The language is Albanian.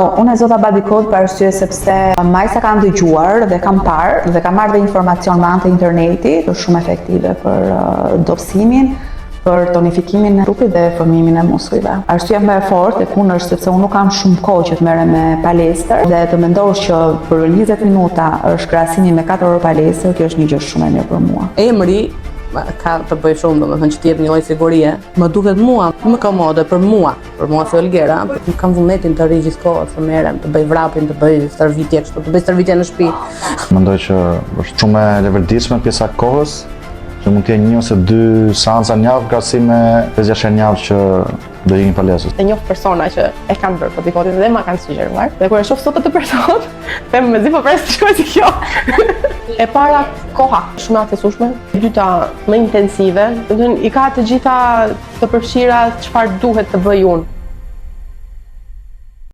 Unë e zota body code për arsye sepse majsa kam dëgjuar dhe kam parë dhe kam marrë dhe informacion me anë të internetit, është shumë efektive për dobësimin, për tonifikimin e trupit dhe formimin e muskujve. Arsyeja më e fortë e punë është sepse unë nuk kam shumë kohë që të merrem me palestër dhe të mendosh që për 20 minuta është krahasimi me 4 orë palestër, kjo është një gjë shumë e mirë për mua. Emri ka të bëj shumë, domethënë që të jep një lloj sigurie. Më duket mua më komode për mua si Olgera, nuk kam vullnetin të rri gjithkohë, të merrem, të bëj vrapin, të bëj stërvitje kështu, të bëj stërvitje në shtëpi. Mendoj që është shumë e leverdishme pjesa e kohës, që mund të jenë 1 ose 2 seanca në javë krahasim me 5-6 javë që do ikin palesës. E njoh persona që e kanë bërë body code dhe ma kanë sugjeruar. Dhe kur e shoh sot atë person, them mezi po pres të shkoj si kjo. E para koha, shumë e aksesueshme. E dyta më intensive, do të thënë i ka të gjitha të përfshira çfarë duhet të bëj unë.